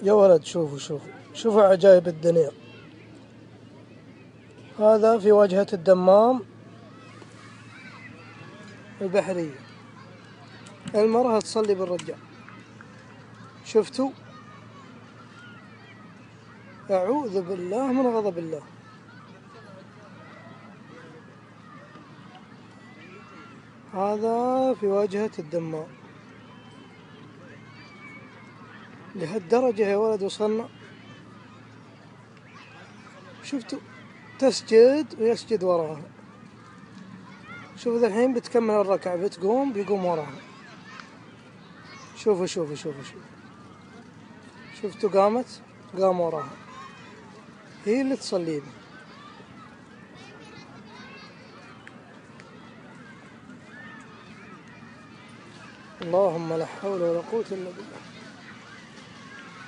يا ولد شوفوا عجائب الدنيا. هذا في واجهة الدمام البحرية، المرأة تصلي بالرجال. شفتوا؟ أعوذ بالله من غضب الله. هذا في واجهة الدمام. لهالدرجة يا ولد وصلنا. شفتوا؟ تسجد ويسجد وراها. شوفوا ذا الحين بتكمل الركعة، بتقوم بيقوم وراها. شوفوا. شفتوا قام وراها، هي اللي تصلي به. اللهم لا حول ولا قوة إلا بالله.